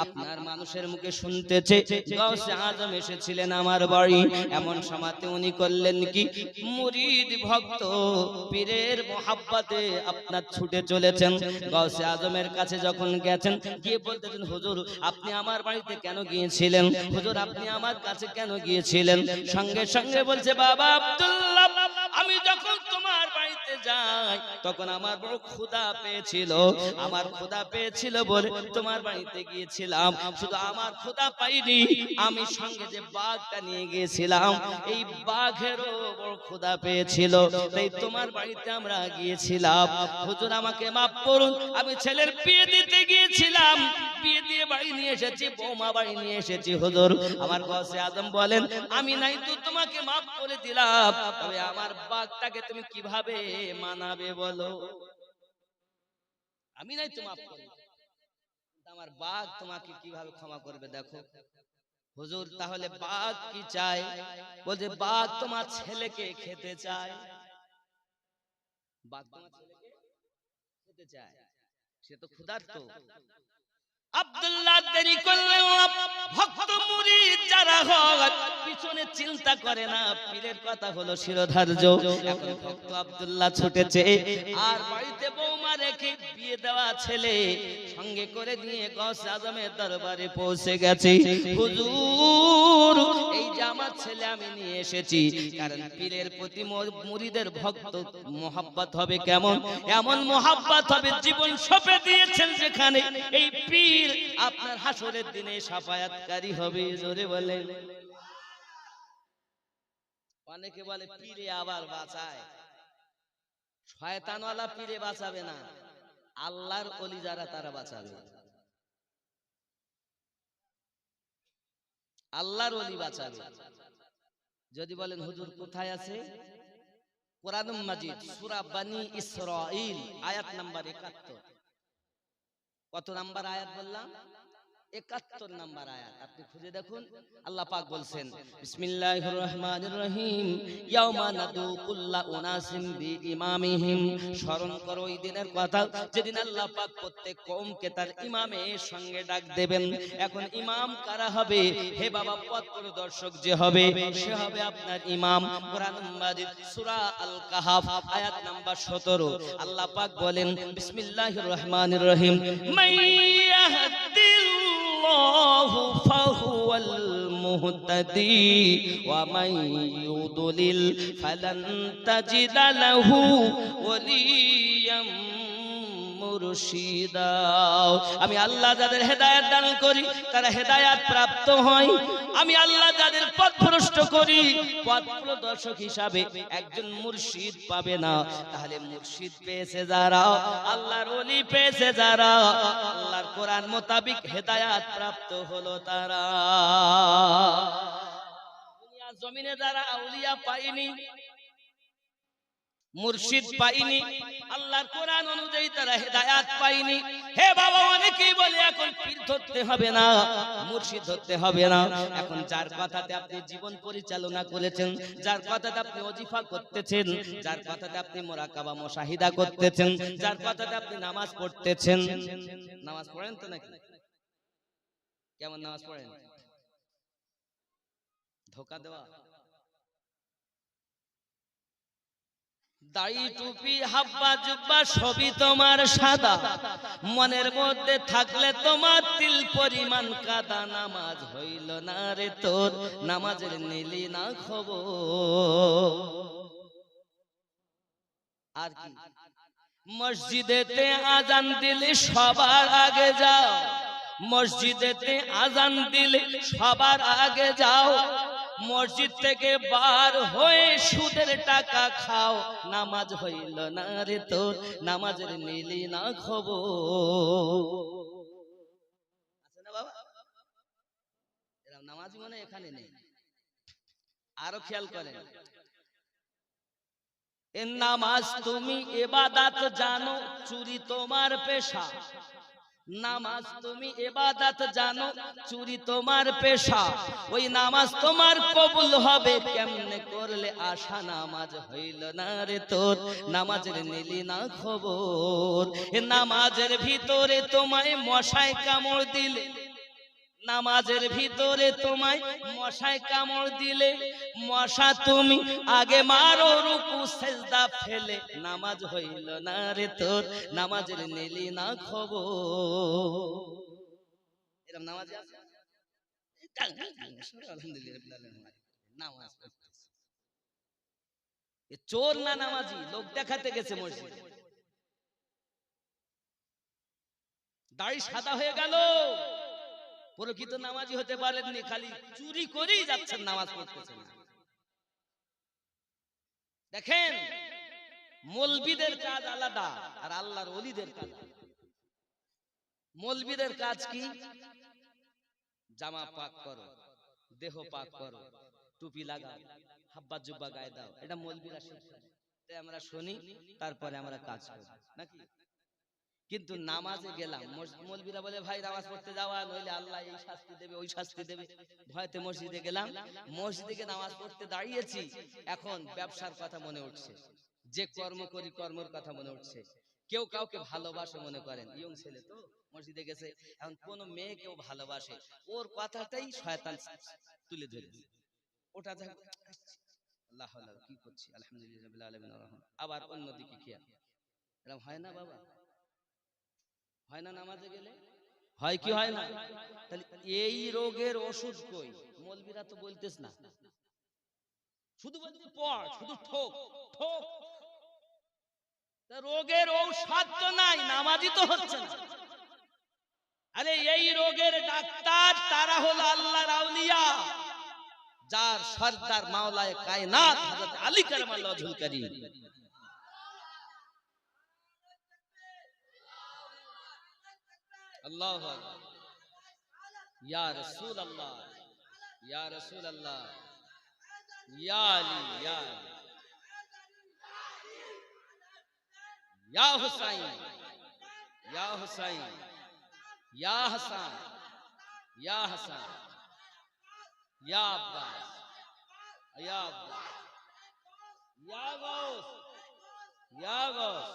আপনার মানুষের মুখে শুনতেছে গাউসে আজম এসেছিলেন আমার বাড়ি। এমন সময়তে উনি করলেন কি, মুরিদ ভক্ত পীরের মোহাব্বতে আপনার ছুটে চলেছেন। গাউসে আজমের কাছে যখন গেছেন, গিয়ে বলতেছেন, হুজুর আপনি আমার বাড়িতে কেন গিয়েছিলেন? হুজুর আপনি আমার কাছে কেন গিয়েছিলেন? সঙ্গে সঙ্গে বলছে, বাবা আব্দুল্লাহ, আমি যখন তোমার বাড়িতে যাই তখন আমার বড় ক্ষুধা পেয়েছিল। আমার ক্ষুধা পেয়েছিল বলে তোমার বাড়িতে গিয়েছিলাম। শুধু আমার ক্ষুধা পাইনি, আমি সঙ্গে যে বাঘটা নিয়ে গিয়েছিলাম, এই বাঘেরও বড় ক্ষুধা পেয়েছিল, তাই তোমার বাড়িতে আমরা গিয়েছিলাম। হুজুর আমাকে মাফ করুন, আমি ছেলের বিয়ে দিতে গিয়েছিলাম, বিয়ে দিয়ে বাড়ি নিয়ে এসেছি, বৌমা বাড়ি নিয়ে এসেছি। হুজুর আমার গাউসে আজম বলেন, আমি নাই তো তোমাকে মাফ করে দিলাম, তবে আমার বাঘটাকে তুমি কিভাবে মানাবে বলো? আমি নাই তো মাফ করলাম, আমার বাঘ তোমাকে কিভাবে ক্ষমা করবে দেখো। হুজুর তাহলে বাঘ কি চায়? বলছে, বাঘ তোমার ছেলেকে খেতে চায়। বাঘ তোমার ছেলেকে খেতে চায়, সে তো ক্ষুধার্ত। আব্দুল্লাহ দেরি করলেন না। ভক্ত মুরিদ যারা হয় পিছনে চিন্তা করে না, পীরের কথা হলো শিরোধার্য। এখন ভক্ত আব্দুল্লাহ ছুটেছে, আর বাড়িতে বৌমা রেখে বিয়ে দেওয়া ছেলে সঙ্গে করে নিয়ে গাউসে আজমের দরবারে পৌঁছে গেছে। হুজুর এই যে আমার ছেলে আমি নিয়ে এসেছি, কারণ পীরের প্রতি মুরিদের ভক্ত মোহাব্বত হবে কেমন? এমন মোহাব্বত হবে জীবন সঁপে দিয়েছেন যেখানে, এই পীর আপনার হাসরের দিনে শাফায়াতকারী হবে। জোরে বলেন। অনেকে বলে পীরে আবার বাঁচায়, শয়তানওয়ালা পীরে বাঁচাবে না, আল্লাহর ওলি যারা তারা বাঁচাবে। আল্লাহর ওলি বাঁচাবে। যদি বলেন হুজুর কোথায় আছে? কোরআনুল মাজিদ সূরা বনী ইসরাঈল আয়াত নাম্বার 71। কত নাম্বার আয়াত বললাম? 71 নাম্বার আয়াত। আপনি খুঁজে দেখুন। আল্লাহ পাক বলছেন, বিসমিল্লাহির রহমানির রহিম, ইয়াউমা নাদু কুল্লা উনাসিম বিইমামিহিম। স্মরণ করো ওই দিনের কথা, যেদিন আল্লাহ পাক প্রত্যেক কওমকে তার ইমামের সঙ্গে ডাক দেবেন। এখন ইমাম কারা হবে? হে বাবা, পথ প্রদর্শক যে হবে সে হবে আপনার ইমাম। কোরআনুল মাজিদ সূরা আল কাহাফ আয়াত নাম্বার 17। আল্লাহ পাক বলেন, বিসমিল্লাহির রহমানির রহিম, فهو المهتدي ومن يضلل فلن تجد له وليا মুর্শিদা। আমি আল্লাহ যাদের হেদায়েত দান করি তারা হেদায়েত প্রাপ্ত হয়, আমি আল্লাহ যাদের পথভ্রষ্ট করি পথ প্রদর্শক হিসাবে একজন মুর্শিদ পাবে না। তাহলে মুর্শিদ পেয়েছে যারা, আল্লাহর ওলি পেয়েছে যারা, আল্লাহর কোরআন মোতাবিক হেদায়েত প্রাপ্ত হলো তারা। দুনিয়া জমিনে যারা আউলিয়া পায়নি, মুর্শিদ পাইনি, আল্লাহর কোরআন অনুযায়ী তারা হেদায়েত পাইনি। হে বাবা, অনেকেই বলে এখন পীর ধরতে হবে না, মুর্শিদ ধরতে হবে না। এখন যার কথাতে আপনি জীবন পরিচালনা করেছেন, যার কথাতে আপনি ওজিফা করতেছেন, যার কথাতে আপনি মুরাকাবা মুশাহিদা করতেছেন, যার কথাতে আপনি নামাজ পড়তেছেন, নামাজ পড়েন তো নাকি? কেমন নামাজ পড়েন? ধোঁকা দেওয়া, দাড়ি টুপি হাব্বা জুব্বা সবই তোমার সাদা, মনের মধ্যে থাকলে তোমার তিল পরিমাণ কাদা। নামাজ হইল না রে তোর, নামাজের নিলি না খবর। আর কি? মসজিদেতে আজান দিলে সবার আগে যাও, মসজিদেতে আজান দিলে সবার আগে যাও, মসজিদ থেকে বার হয়ে সুদের টাকা খাও। নামাজ হইল না রে তোর, নামাজের নিলি না খবর। আছে না বাবা? এরকম নামাজি মনে এখানে নেই। আরো খেয়াল করেন, নামাজ তুমি ইবাদত জানো, চুরি তোমার পেশা। নামাজ তুমি ইবাদত জানো, চুরি তোমার পেশা, ওই নামাজ তোমার কবুল হবে কেমনে করলে আশা? নামাজ হইল না রে তোর, নামাজের নিলি না খবর। এ নামাজের ভিতরে তোমায় মশায় কামড় দিলে, নামাজের ভিতরে তোমায় মশায় কামড় দিলে, মশা তুমি আগে মারো রুকু সেজদা ফেলে, নামাজ হইল না রে তোর, নামাজের নিলি না খবর। এরকম নামাজ আছে? আলহামদুলিল্লাহ নামাজ পড়তেছে। এ চোর না নামাজি? লোক দেখাতে গেছে মসজিদে, দাড়ি সাদা হয়ে গেল, প্রকৃত নামাজি হতে পারেননি, খালি চুরি করেই যাচ্ছেন, নামাজ পড়তেছেন। দেখেন, মৌলবীদের কাজ আলাদা আর আল্লাহর ওলিদের কাজ আলাদা। মৌলবীদের কাজ কি? জামা পাক করো, দেহ পাক করো, টুপি লাগাও, হাব্বা জুব্বা গায়ে দাও, এটা মৌলবীরা শিখায়, তাই আমরা শুনি, তারপরে আমরা কাজ করি নাকি? কিন্তু নামাজে গেলাম, মৌলবীরা বলে ভাই নামাজ পড়তে যাওয়া, নইলে আল্লাহ এই শাস্তি দেবে ওই শাস্তি দেবে, ভয়তে মসজিদে গেলাম। মসজিদে গিয়ে নামাজ পড়তে দাঁড়িয়েছি, এখন ব্যবসার কথা মনে উঠছে, যে কর্ম করি কর্মের কথা মনে উঠছে, কেউ কাউকে ভালোবাসে মনে করেন, ইয়ং ছেলে তো মসজিদে গেছে, এখন কোন মেয়ে কেউ ভালোবাসে, ওর কথাটাই শয়তান তুলে ধরেছে, ওটা যাক আল্লাহ কি করছি আলহামদুলিল্লাহ রাব্বিল আলামিন আবার অন্যদিকে খেয়াল, এরকম হয় না বাবা? হয় না? নামাজে গেলে হয় কি হয় না? তাহলে এই রোগের ওষুধ কই? মৌলবীরা তো বলতেছ না, শুধু বলতে পড়, শুধু ঠোক ঠোক, রোগের ঔষধ তো নাই, নামাজই তো হচ্ছে না। আরে এই রোগের ডাক্তার তারা হলো আল্লাহর আউলিয়া, যার সরদার মাওলায়ে কায়নাত হযরত আলী কারামাল্লাহু ওয়াজহুল কারীম। আল্লাহু আকবার, ইয়া রাসূলুল্লাহ, ইয়া রাসূলুল্লাহ, ইয়া আলী, ইয়া ইয়া হুসাইন, ইয়া হুসাইন, ইয়া হাসান, ইয়া হাসান, ইয়া আব্বাস, ইয়া আব্বাস, ইয়া গাউস, ইয়া গাউস,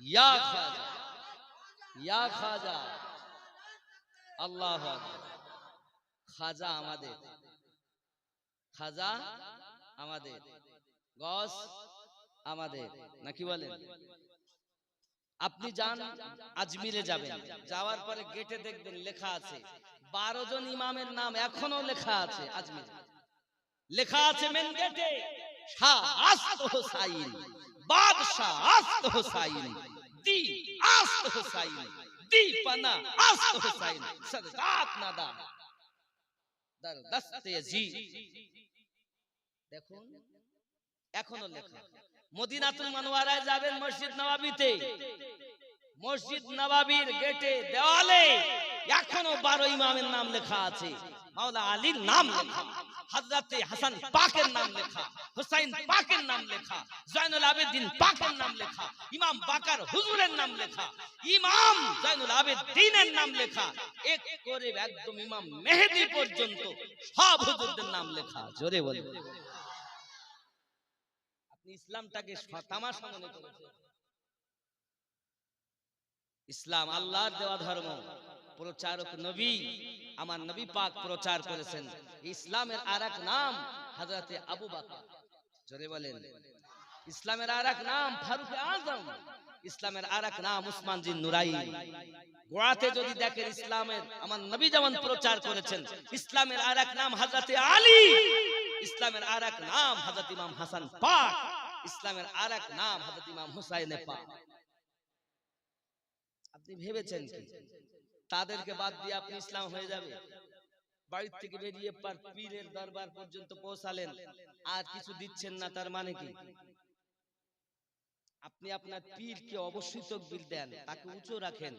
ইয়া খাজা, ইয়া খাজা। আল্লাহু আকবার। খাজা আমাদের, খাজা আমাদের, গস আমাদের, নাকি বলেন? আপনি যান আজমিরে, যাবেন, যাওয়ার পরে গেটে দেখবেন লেখা আছে 12 জন ইমামের নাম এখনো লেখা আছে আজমিরে, লেখা আছে মেন গেটে শাহ আস্ত হোসাইন, বাদশাহ আস্ত হোসাইন, দি আস্ত হোসাইন, দি পানা আস্ত হোসাইন, সাদাত নাদা দার দস্তে জি। দেখুন এখনো লেখা। মদিনাতুল মুনাওয়ারায় যাবেন, মসজিদ নববীতে, মসজিদ নববীর গেটে দেওয়ালে এখনো 12 ইমামের নাম লেখা আছে, মাওলা আলীর নাম লেখা, হযরতে হাসান পাকের নাম লেখা, হুসাইন পাকের নাম লেখা, জয়নুল আবেদিন পাকের নাম লেখা, ইমাম বাকার হুজুরের নাম লেখা, ইমাম জয়নুল আবেদিনের নাম লেখা, এক করে একদম ইমাম মেহেদী পর্যন্ত সব হুজুরদের নাম লেখা। জোরে বলেন। আপনি ইসলামটাকে তামাশা মনে করেছেন? ইসলাম আল্লাহর দেওয়া ধর্ম, প্রচারক নবী, আমার নবী পাক প্রচার করেছেন। ইসলামের আরেক নাম হযরতে আবু বকর। জোরে বলেন। ইসলামের আরেক নাম ফারুক আযম, ইসলামের আরেক নাম উসমান জিন নুরাইন। গোড়াতে যদি দেখেন ইসলামের আমার নবী যেমন প্রচার করেছেন, ইসলামের আরেক নাম হযরতে আলী, ইসলামের আরেক নাম হযরত ইমাম হাসান পাক, ইসলামের আরেক নাম হযরত ইমাম হুসাইন পাক। আপনি ভেবেছেন কি তাদেরকে বাদ দিয়ে আপনি ইসলাম হয়ে যাবে? বাড়ি থেকে বেরিয়ে পীরের দরবার পর্যন্ত পৌঁছালেন, আর কিছু দিচ্ছেন না, তার মানে কি? আপনি আপনার পীরকে অবশ্যই তকবীর দেন, তাকে উঁচু রাখেন,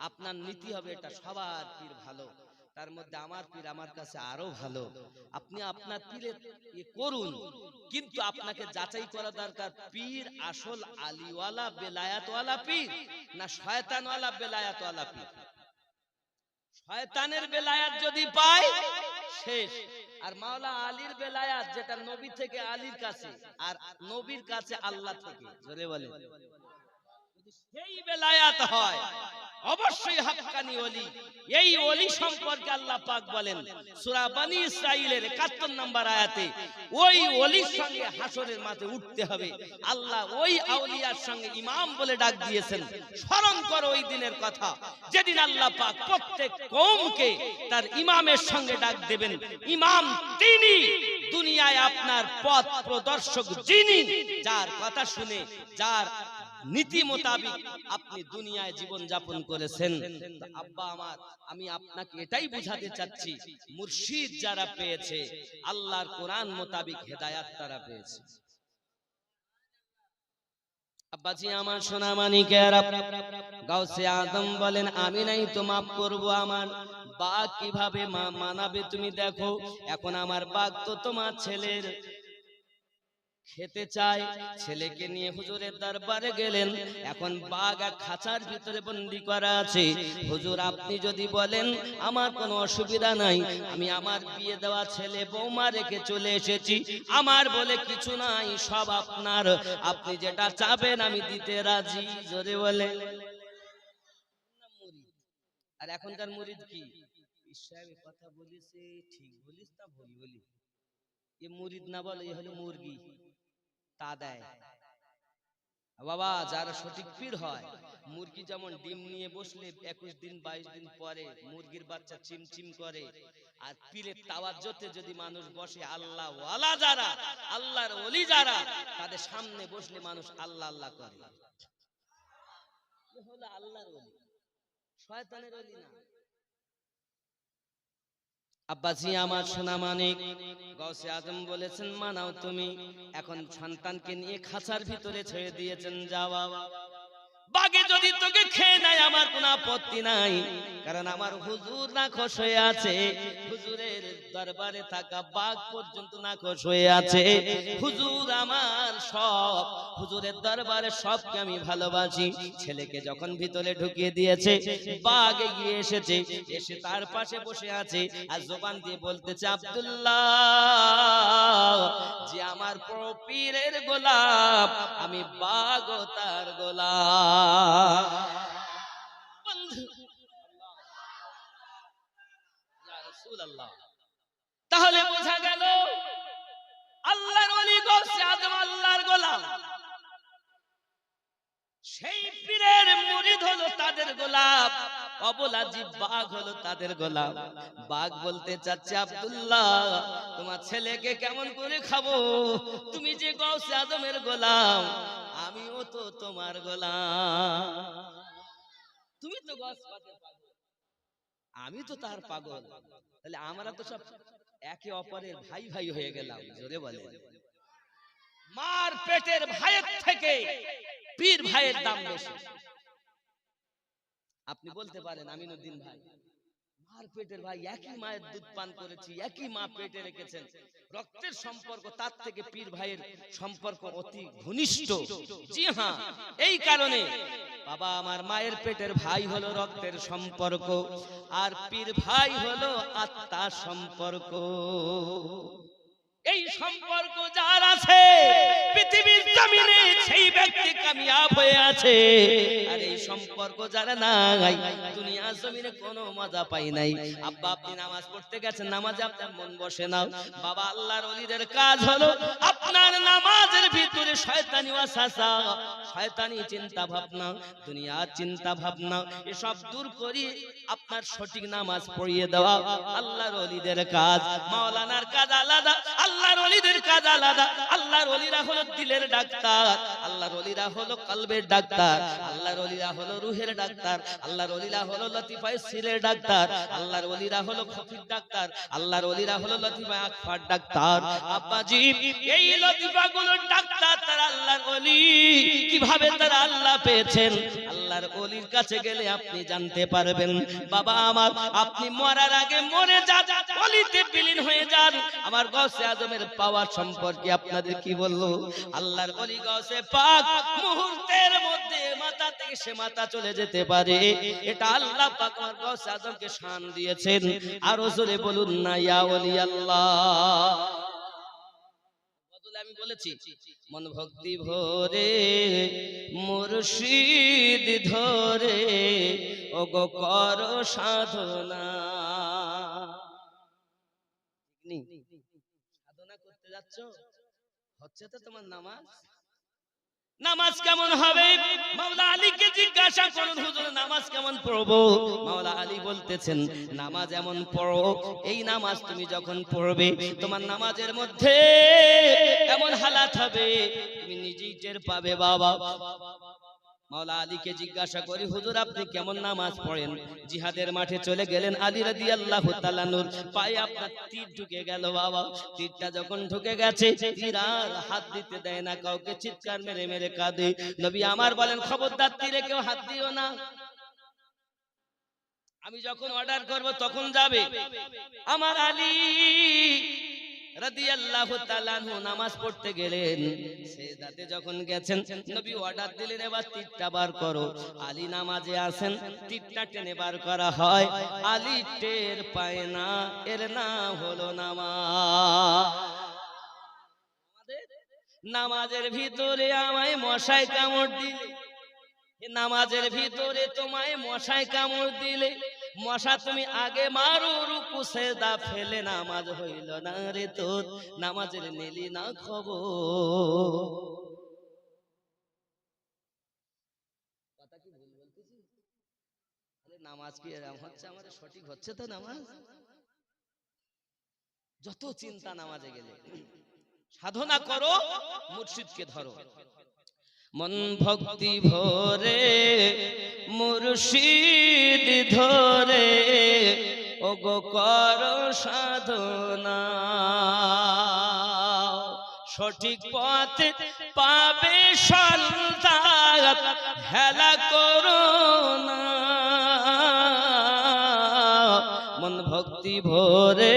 আপনার নীতি হবে এটা সবার পীর ভালো, তার মধ্যে আমার পীর আমার কাছে আরো ভালো, আপনি আপনার পীরে করুন, কিন্তু আপনাকে যাচাই করা দরকার পীর আসল আলিওয়ালা বেলায়াতওয়ালা পীর না শয়তানওয়ালা বেলায়াতওয়ালা পীর। শয়তানের বেলায়াত যদি পায় শেষ। আর মাওলা আলীর বেলায়াত যেটা নবী থেকে আলীর কাছে আর নবীর কাছে আল্লাহ থেকে, জোরে বলে, সেই বেলায়াত হয় অবশ্যই হাক্কানি ওলি। এই ওলি সম্পর্কে আল্লাহ পাক বলেন সূরা বনী ইসরাঈলের 71 নম্বর আয়াতে, ওই ওলির সঙ্গে হাসরের মাঠে উঠতে হবে। আল্লাহ ওই আউলিয়ার সঙ্গে ইমাম বলে ডাক দিয়েছেন। স্মরণ করো ওই দিনের কথা, যেদিন আল্লাহ পাক প্রত্যেক কওমকে তার ইমামের সঙ্গে ডাক দেবেন। ইমাম তিনি, দুনিয়ায় আপনার পথ প্রদর্শক যিনি, যার কথা শুনে যার নীতি মোতাবিক আপনি দুনিয়ায় জীবন যাপন করেছেন। আব্বা আমার, আমি আপনাকে এটাই বুঝাতে চাচ্ছি, মুর্শিদ যারা পেয়েছে আল্লাহর কোরআন মোতাবিক হেদায়াত তারা পেয়েছে। আব্বাজি আমার সোনা মানিকেরা, গাউসে আজম বলেন আমি নাই তো মাফ করবো, আমার বাঘ কিভাবে মানাবে তুমি দেখো। এখন আমার বাঘ তো তোমার ছেলের খেতে চায়, ছেলেকে নিয়ে হুজুরের দরবারে গেলেন। এখন বাঘ এক খাঁচার ভিতরে বন্দি করা আছে। হুজুর আপনি যদি বলেন আমার কোনো অসুবিধা নাই, আমি আমার বিয়ে দেওয়া ছেলে বৌমা রেখে চলে এসেছি, আমার বলে কিছু নাই, সব আপনার, আপনি যেটা চাবেন আমি দিতে রাজি। জোরে বলে। আর এখনকার মুরিদ কি সাহেব কথা বলিছে, ঠিক বলিস না ভুল বলি, এ মুরিদ না বলে, এ হলো মুরগি, তা দেয়। বাবা যারা সঠিক পীর হয়, মুরগি যেমন ডিম নিয়ে বসলে 21 দিন 22 দিন পরে মুরগির বাচ্চা চিমচিম করে, আর পীরের তাওয়াজ্জুতে যদি মানুষ বসে, আল্লাহ ওয়ালা যারা, আল্লাহর ওলি যারা, তাদের সামনে বসলে মানুষ আল্লাহ আল্লাহ করে। এ হলো আল্লাহর ওলি, শয়তানের ওলি না। আব্বাজি আমার সোনা মানিক, গাউসে আজম বলেছেন মানাও তুমি। এখন সন্তানকে নিয়ে খাঁচার ভিতরে ছেড়ে দিয়েছেন, যাওয়া বাগে যদি তোকে খেয়ে নেয় আমার কোনো আপত্তি নাই, কারণ আমার হুজুর নাখোশ হয়ে আছে। হুজুরের দরবারে থাকা বাঘ পর্যন্ত নাখোশ হয়ে আছে। হুজুর আমার সব, হুজুরের দরবারে সবকে আমি ভালোবাসি। ছেলেকে যখন ভিতরে ঢুকিয়ে দিয়েছে, বাঘ এগিয়ে এসেছে, এসে তার পাশে বসে আছে, আর জবান দিয়ে বলতেছে আব্দুল্লাহ, যে আমার পীরের গোলাম, আমি বাঘ ও তার গোলাম। তাহলে বোঝা গেল আল্লাহর ওলি গাউসে আজম আল্লাহর গোলাম, সেই পীরের মুরিদ হলো তাদের গোলাম, অবলা জীব বাঘ হলো তাদের গোলাম। বাঘ বলতে চাচ্ছে আব্দুল্লাহ, তোমার ছেলেকে কেমন করে খাবো? তুমি যে গাউসে আজমের গোলাম, আমিও তো তোমার গোলাম। তুমি তো গাছ পাগল, আমি তো তার পাগল, তাহলে আমরা তো সব একে অপরের ভাই ভাই হয়ে গেলাম। জোরে বলে। মার পেটের ভাইয়ের থেকে পীর ভাইয়ের দাম বেশি। আপনি বলতে পারেন আমিনুদ্দিন ভাই, মার পেটের ভাই, একই মায়ের দুধ পান করেছি, একই মা পেটে রেখেছেন, রক্তের সম্পর্ক, তার থেকে পীর ভাইয়ের সম্পর্ক অতি ঘনিষ্ঠ। জি হ্যাঁ, এই কারণে বাবা আমার মায়ের পেটের ভাই হলো রক্তের সম্পর্ক, আর পীর ভাই হলো আত্মার সম্পর্ক। এই সম্পর্ক যার আছে পৃথিবীর জমিনে সেই ব্যক্তি কামিয়াব হয়ে আছে, আর এই সম্পর্ক যারা নাই দুনিয়ার জমিনে কোনো মজা পাই নাই। আব্বা আপনি নামাজ পড়তে গেছেন, নামাজে আপনার মন বসে না। বাবা আল্লাহর ওলিদের কাজ হলো আপনার নামাজের ভিতরে শয়তানি ওয়াসওয়াসা, শয়তানি চিন্তা ভাবনা, দুনিয়ার চিন্তা ভাবনা এসব দূর করি আপনার সঠিক নামাজ পড়িয়ে দেওয়া আল্লাহর ওলিদের কাজ। মাওলানার কাজ আলাদা, আল্লাহর ওলিদের ওলিদের কাজ আলাদা। আল্লাহর ওলিরা হলো দিলের ডাক্তার, আল্লাহর ওলিরা হলো কলবের ডাক্তার, আল্লাহর ওলিরা হলো রুহের ডাক্তার, আল্লাহর ওলিরা হলো লতিফায়ে সিরের ডাক্তার, আল্লাহর ওলিরা হলো খফির ডাক্তার, আল্লাহর ওলিরা হলো লতিফায়ে আকফার ডাক্তার। আব্বাজি এই লতিফাগুলোর ডাক্তার তারা আল্লাহর ওলি। কিভাবে তারা আল্লাহ পেয়েছেন? আল্লাহর ওলির কাছে গেলে আপনি জানতে পারবেন। বাবা আমার, আপনি মরার আগে মরে যান, ওলিতে বিলীন হয়ে যান। আমার গৌসে আজমের পাওয়ার সম্পর্কে আপনাদের কি বলবো? আল্লাহর ওলি গৌসে পাক মুহূর্তের মধ্যে মাথা থেকে সে মাথা চলে যেতে পারে। এটা আল্লাহ পাক আমার গৌসে আজমকে শান দিয়েছেন। আর জোরে বলুন না ইয়া ওলি আল্লাহ। আমি বলেছি মন ভক্তি ভরে মুর্শিদ ধরে ওগো কর সাধনা। সাধনা করতে যাচ্ছ, হচ্ছে তো তোমার নামাজ। নামাজ কেমন হবে? মাওলা আলীকে জিজ্ঞাসা করুন, হুজুর নামাজ কেমন পড়বো? মাওলা আলী বলতেছেন, নামাজ এমন পড়ো, এই নামাজ তুমি যখন পড়বে তোমার নামাজের মধ্যে এমন হালাত হবে তুমি নিজেই টের পাবে। বাবা মাওলা আলীকে জিজ্ঞাসা করি, হুজুর আপনি কেমন নামাজ পড়েন? জিহাদের মাঠে চলে গেলেন, আলী রাদিয়াল্লাহু তাআলা নূর পায়ে আপনার তীর ঢুকে গেল। বাবা তীরটা যখন ঢুকে গেছে, তীর আর হাত দিতে দেয় না কাউকে, চিৎকার মেরে মেরে কাঁদে। নবী আমার বলেন, খবরদার তীরে কেউ হাত দিও না, আমি যখন অর্ডার করব তখন যাবে। আমার আলী রাদিয়াল্লাহু তাআলা আনহু নামাজ পড়তে গেলেন, সেজদাতে যখন গেছেন নবী অর্ডার দিলেন, এবার তীরটা বার করো। আলী নামাজে আছেন, তীরটা টেনে বার করা হয়, আলী টের পায় না, এর নাম হলো নামাজ। নামাজের ভিতরে আমায় মশায় কামড় দিলে, নামাজের ভিতরে তোমায় মশায় কামড় দিলে, মশা তুমি আগে মারো, রুকু সেজদা ফেলে নামাজ হইল না রে তোর, নামাজের নিলি না খবর। কথা কি ভুল বলতেছি? নামাজ কি এরকম হচ্ছে? আমাদের সঠিক হচ্ছে তো নামাজ? যত চিন্তা নামাজে গেলে। সাধনা করো, মুর্শিদকে ধরো। মন ভক্তি ভরে মুর্শিদ ধরে ওগো কর সাধনা, সঠিক পথে পাবে সন্তান, হেলা করো না। মন ভক্তি ভরে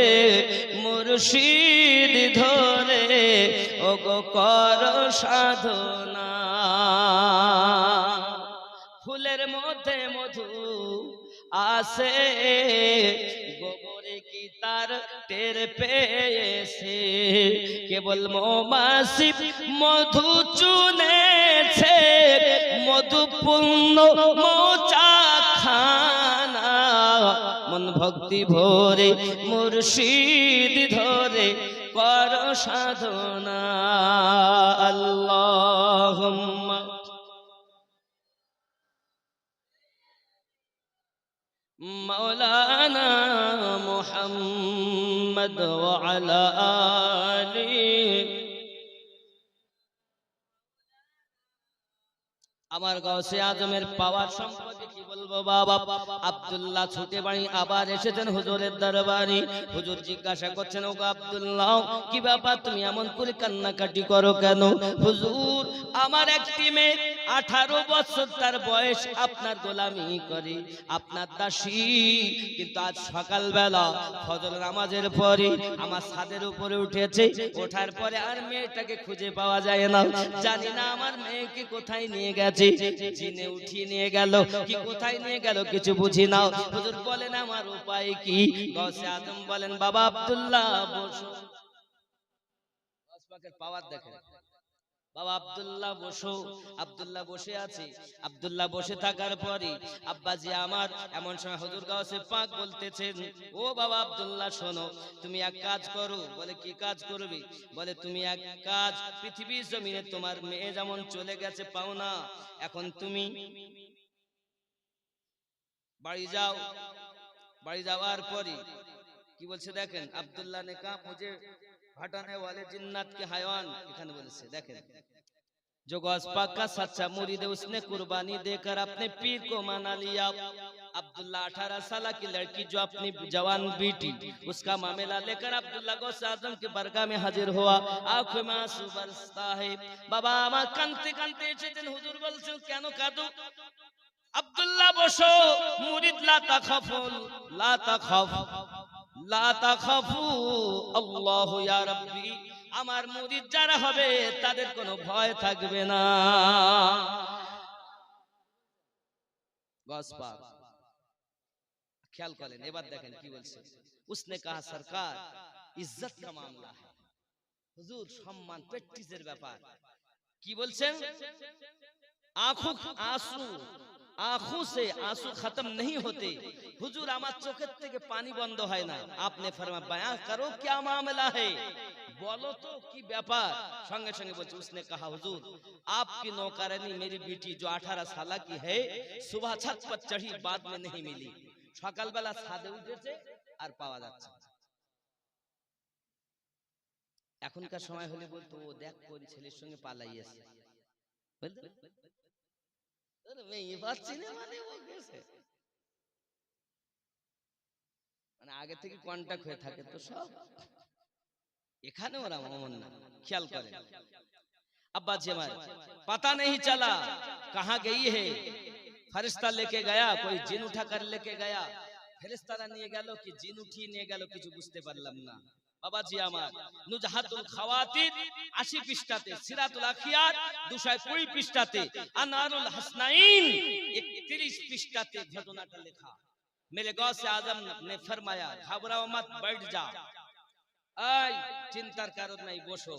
মুর্শিদ ধরে ওগো কর সাধনা। ফুলের মধ্যে মধু আসে, গোবরে কি তার টের পেয়েছে, কেবল মৌমাছি মধু চুনেছে, মধু পূর্ণ মৌচা খানা। মন ভক্তি ভরে মুর্শিদ ধরে কর সাধনা। আল্লাহুম্মা মাওলানা মুহাম্মদ ওয়া আলা আলিহি। আমার গাউসে আজমের পাওয়ার সম্পর্কে কি বলবো বাবা। আব্দুল্লাহ ছুটে বাড়ি আবার এসেছেন হুজুরের দরবারে। হুজুর জিজ্ঞাসা করছেন, ওগো আব্দুল্লাহ কি ব্যাপার, তুমি এমন করে কান্নাকাটি করো কেন? হুজুর আমার একটি মেয়ে 18 বছর তার বয়স, আপনার গোলামি করে, আপনার দাসী, কিন্তু আজ সকালবেলা ফজর নামাজের পরে আমার ছাদের উপরে উঠেছে, ওঠার পরে আর মেয়েটাকে খুঁজে পাওয়া যায় না। জানি না আমার মেয়েকে কোথায় নিয়ে গেছে, জিনে উঠিয়ে নিয়ে গেল কি কোথায় নিয়ে গেল কিছু বুঝি না। হুজুর বলেন আমার উপায় কি? গাউসে আজম বলেন, বাবা আব্দুল্লাহ বসো। পাকের পাওয়ার দেখেন, বাবা আব্দুল্লাহ বসো। আব্দুল্লাহ বসে আছে। আব্দুল্লাহ বসে থাকার পরে আব্বাজি আমার এমন সময় হুজুর গাউসে পাক বলতেছেন, ও বাবা আব্দুল্লাহ শোনো, তুমি এক কাজ করো। বলে কি কাজ করবে? বলে তুমি এক কাজ, পৃথিবীর জমিনে তোমার মেয়ে যেমন চলে গেছে পাও না, এখন তুমি বাড়ি যাও। বাড়ি যাওয়ার পরে কি বলছে দেখেন, আব্দুল্লাহ ने कहा मुझे हटाने वाले जिन्नात के हयावान এখানে বলেছে দেখেন जो गौस पाक का सच्चा मुरीद है उसने कुर्बानी देकर अपने पीर को मना लिया। अब्दुल्ला 18 साल की लड़की जो अपनी जवान बेटी उसका मामला लेकर अब्दुल्ला गौस आजम की बरगाह में हाजिर हुआ। आंखों में आंसू बरसता है। बाबा আমার কাঁদতে কাঁদতে এসেছেন হুজুর বলছেন কেন কাঁদো? আব্দুল্লাহ বসো মুরিদ লা তাখাফুল লা তাখাফ লা তাখাফু আল্লাহু ইয়া রাব্বি আমার মুরিদ যারা হবে তাদের কোনো ভয় থাকবে না। গস পাক খেয়াল করেন এবার দেখেন কি বলছে उसने कहा सरकार इज्जत का मामला है হুজুর সম্মান প্রেস্টিজের ব্যাপার কি বলছেন आंखों से आंसू खत्म नहीं होते हुजूर আমার চোখের থেকে পানি বন্ধ হয় না। आपने फरमाया बयां करो क्या मामला है बोलो तो की ব্যাপার संगे संगे বলছে उसने कहा हुजूर आपकी नौकरानी मेरी बेटी जो 18 साल की है सुबह छत पर चढ़ी बाद में नहीं मिली সকাল বেলা ছাদে উঠেছে আর পাওয়া যাচ্ছে এখনকার সময় হলে বলতো ও দেখ কোন ছেলের সঙ্গে পালাইয়েছে বলতো अरे मैं ये बात চিনে মানে ও গেছে মানে আগে থেকে কন্টাক্ট হয়ে থাকে তো সব এখানে ওরা অমন না খেয়াল করেন अब्बा जी हमारे पता नहीं चला कहां गई है फरिश्ता लेके गया कोई जिन उठा कर लेके गया ফেরেশতারা নিয়ে গেল কি জিন উঠিয়ে নিয়ে গেল কিছু বুঝতে পারলাম না। বাবাজি আমার নুজহাতুল খাওয়াতির 80 পৃষ্ঠাতে সিরাতুল আখিয়াত 220 পৃষ্ঠাতে আনারুল হাসনাইন 31 পৃষ্ঠাতে ঘটনাটা লেখা। मेरे गौस आजम ने फरमाया घबराओ मत बैठ जा आई चिंता करो नहीं बसो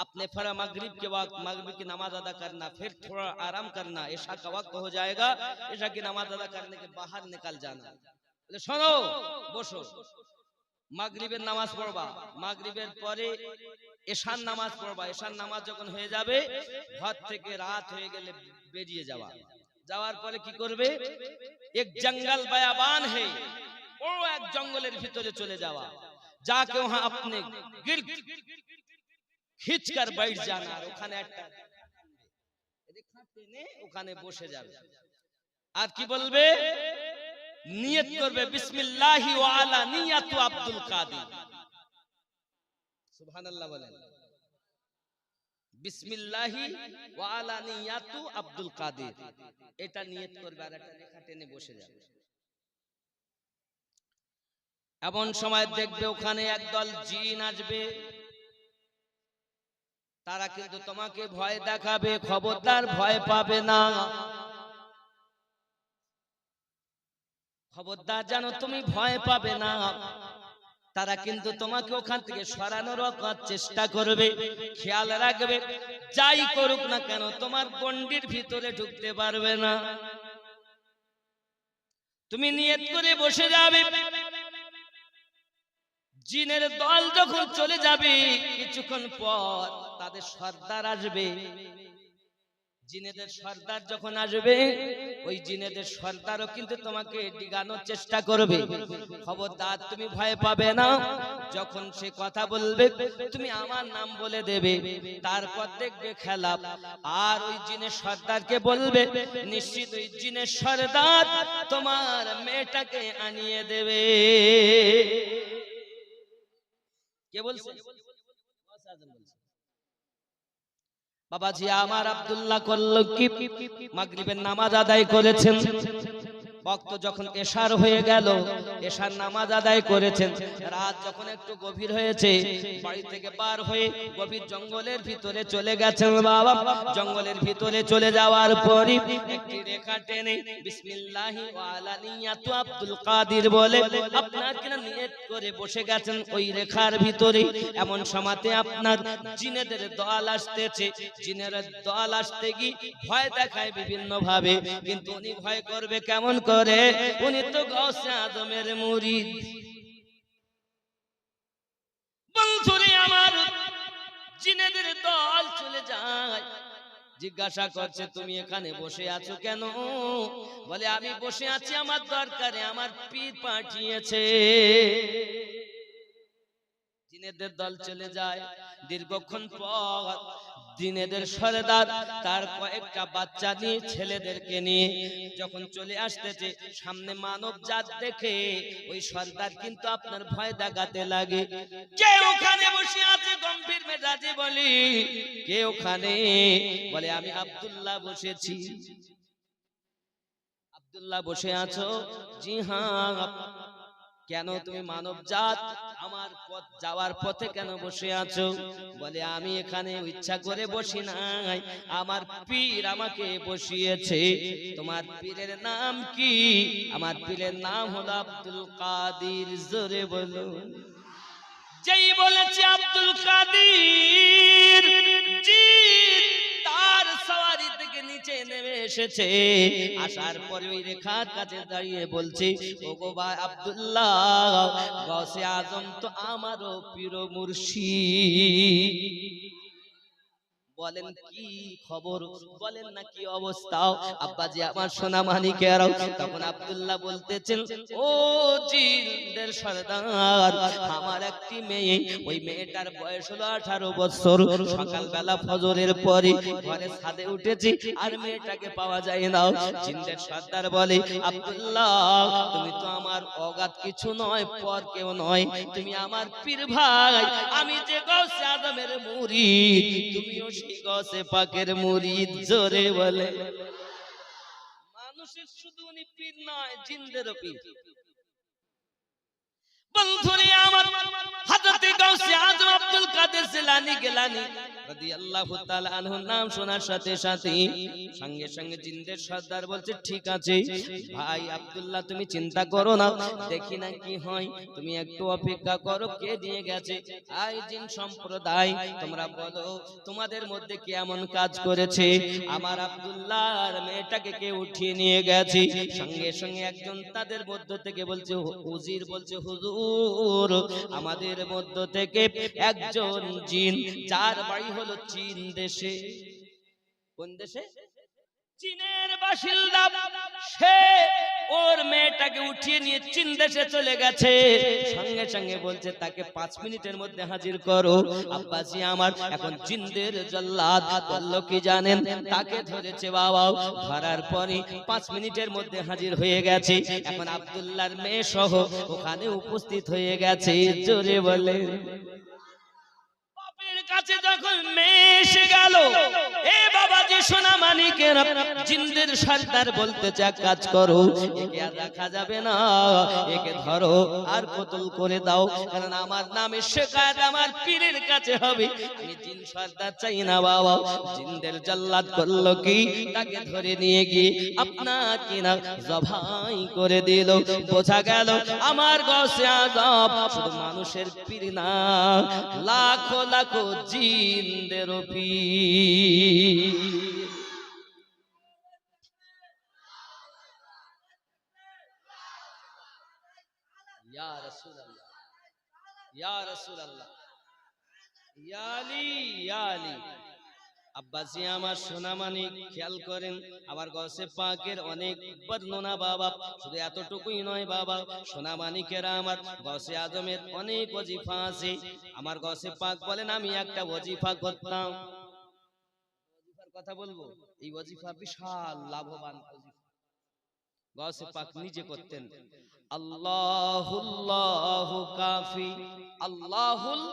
आपने फरमा मगरिब के वक्त मगरिब की नमाज अदा करना फिर थोड़ा आराम करना ईशा का वक्त हो जाएगा ईशा की नमाज अदा करने के बाहर निकल जाना শোনো বসো মাগরিবের নামাজ পড়বা মাগরিবের পরে এশার নামাজ পড়বা এশার নামাজ যখন হয়ে যাবে ঘর থেকে রাত হয়ে গেলে বেরিয়ে যাওয়া যাওয়ার পরে কি করবে এক জঙ্গল বায়াবান है বড় এক জঙ্গলের ভিতরে চলে যাওয়া जाके वहां अपने गिर्द खींचकर बैठ जाना ওখানে একটা রেখা টেনে ওখানে বসে যাবে আর কি বলবে নিয়ত করবে বিসমিল্লাহি ওয়া আলা নিয়াতু আব্দুল কাদের সুবহানাল্লাহ বলেন বিসমিল্লাহি ওয়া আলা নিয়াতু আব্দুল কাদের এটা নিয়ত করবে আর একটা রেখা টেনে বসে যাবে। এমন সময় দেখবে ওখানে একদল জিন আসবে তারা কিন্তু তোমাকে ভয় দেখাবে খবরদার ভয় পাবে না খবরদার জানো তুমি ভয় পাবে না তারা কিন্তু তোমাকে ওখান থেকে সরানোর চেষ্টা করবে খেয়াল রাখবে যাই করুক না কেন তোমার গণ্ডির ভিতরে ঢুকতে পারবে না তুমি নিয়ত করে বসে যাবে জিনের দল যখন চলে যাবে কিছুক্ষণ পর তাদের সর্দার আসবে জিনেদের সর্দার যখন আসবে ওই জিনেদের সর্দারও কিন্তু তোমাকে ডিগানোর চেষ্টা করবে খবরদার তুমি ভয় পাবে না যখন সে কথা বলবে তুমি আমার নাম বলে দেবে তারপর দেখবে খেলা আর ওই জিনের সর্দারকে বলবে নিশ্চিত ওই জিনের সর্দার তোমার মেয়েটাকে আনিয়ে দেবে কে বলছে বাবাজি আমার আব্দুল্লাহ করল কি মাগরিবের নামাজ আদায় করেছেন वक्त যখন এশার হয়ে গেল এশার নামাজ আদায় করেছেন রাত যখন একটু গভীর হয়েছে বাড়ি থেকে বার হয়ে গভীর জঙ্গলের ভিতরে চলে গেছেন বাবা জঙ্গলের ভিতরে চলে যাওয়ার পরই একটি রেখা টেনে বিসমিল্লাহি ওয়া আলা নিয়াতু আব্দুল কাদের বলে আপনার কিনা নিয়ত করে বসে গেছেন ওই রেখার ভিতরে এমন সময়তে আপনার জিনেদের দল আসতেছে জিনের দল আসতে কি ভয় দেখায় বিভিন্ন ভাবে কিন্তু উনি ভয় করবে কেমন করে উনি তো গাউসে আজমের মুরিদ বন্ধুরে আমার জিনেদের দল চলে যায় জিজ্ঞাসা করছে তুমি এখানে বসে আছো কেন বলে আমি বসে আছি আমার দরকারে আমার পীর পাঠিয়েছে জিনেদের দল চলে যায়। দীর্ঘক্ষণ পর জিনেদের সরদার তার কয়েকটা বাচ্চা নিয়ে ছেলেদেরকে নিয়ে যখন চলে আসতেছে, সামনে মানব জাত দেখে ওই সরদার কিন্তু আপনার ভয় দেখাতে লাগে। কে ওখানে বসে আছে? গম্ভীর মেজাজে বলি, কে ওখানে? বলে আমি আব্দুল্লাহ বসেছি। আব্দুল্লাহ বসে আছো? জি হ্যাঁ। কেন তুমি মানব জাত আমার পথ যাওয়ার পথে কেন বসে আছো? বলে আমি এখানে ইচ্ছা করে বসি নাই, আমার পীর আমাকে বসিয়েছে। তোমার পীরের নাম কি? আমার পীরের নাম হলো আব্দুল কাদির। জোরে বলো। যেই বলেছে আব্দুল কাদির, জিন তার সওয়ারি থেকে নিচে নেমে এসেছে। আসার পরে ওই রেখার কাছে দাঁড়িয়ে বলছে, ওগো ভাই আব্দুল্লাহ, গৌসে আজম তো আমারও পীর মুর্শিদ। বলেন কি খবর? বলেন না কি অবস্থা? আব্বাজি আমার সোনা মানিকেরাও। তখন আব্দুল্লাহ বলতেছেন, ও জিনদের সরদার, আমার একটি মেয়ে, ওই মেয়েটার বয়স হলো 18 বছর। সকালবেলা ফজরের পরে ঘরে ছাদে উঠেছি, আর মেয়েটাকে পাওয়া যায় না। জিনদের সরদার বলে, আব্দুল্লাহ তুমি তো আমার অগাধ কিছু নয়, পর কেউ নয়, তুমি আমার পীর ভাই। আমি যে গৌসে আজমের মুরিদ, তুমিও সেই গৌসে পাকের মুরিদ। জোরে বলে। মানুষের শুধু উনি পীর নয়, জিনদেরও পীর। বন্ধুরে আমার, হযরত গাউসে আজম আব্দুল কাদের জিলানী গিলানী রাদিয়াল্লাহু তাআলা আনহুর নাম শোনার সাথে সাথে সঙ্গে সঙ্গে জিনদের সর্দার বলছে, ঠিক আছে ভাই আব্দুল্লাহ, তুমি চিন্তা করো না, দেখি না কি হয়, তুমি একটু অপেক্ষা করো। কে দিয়ে গেছে? আই জিন সম্প্রদায়, তোমরা বলো তোমাদের মধ্যে কে এমন কাজ করেছে? আমার আব্দুল্লাহর মেয়েটাকে কে উঠিয়ে নিয়ে গেছে। সঙ্গে সঙ্গে একজন তাদের মধ্য থেকে বলছে, হুজুর বলছে, হুজুর আমাদের মধ্য থেকে একজন জিন, যার বাড়ি হলো চীন দেশে। কোন দেশে? চীনের বাসিন্দা, সে ওর মেয়েটাকে উঠিয়ে নিয়ে চীন দেশে চলে গেছে। সঙ্গে সঙ্গে বলছে তাকে 5 মিনিটের মধ্যে হাজির করো। আব্বাসি আমার, এখন জিনদের জল্লাদ করলো কি জানেন? তাকে ধরেছে বাবা। ধরার পরে 5 মিনিটের মধ্যে হাজির হয়ে গেছে। এখন আব্দুল্লাহর মেয়ে সহ ওখানে উপস্থিত হয়ে গেছে। জোরে বলে। কাছে যখন মেয়ে এসে গেল, এ বাবাজি সোনা মানিকের, জিনদের সর্দার বলতেছে, এক কাজ করো, একে আর রাখা যাবে না, একে ধরো আর কতল করে দাও, কারণ আমার নামে শিকায়ত আমার পীরের কাছে হবে। আমি জিন সর্দার চাই না বাবা। জিনদের জল্লাদ করলো কি, তাকে ধরে নিয়ে গিয়ে আপনার কিনা জবাই করে দিল। বোঝা গেল আমার গৌসে আজম শুধু মানুষের পীর না, লাখো লাখো জিনদের পীর। ইয়া রাসূলুল্লাহ, ইয়া রাসূলুল্লাহ, ইয়া আলী, ইয়া আলী। আব্বাসি আমার সোনামানিক, খেয়াল করেন, আবার গৌসে পাকের অনেক বর্ণনা বাবা, শুধু এতটুকুই নয় বাবা, সোনামানিকেরা আমার গৌসে আজমের অনেক ওজিফা আছে। আমার গৌসে পাক বলেন, আমি একটা ওজিফা করতাম, ওজিফার কথা বলবো, এই ওজিফা বিশাল লাভবান ওজিফা। গৌসে পাক নিজে করতেন, আল্লাহুল্লাহু কাফি, আল্লাহুল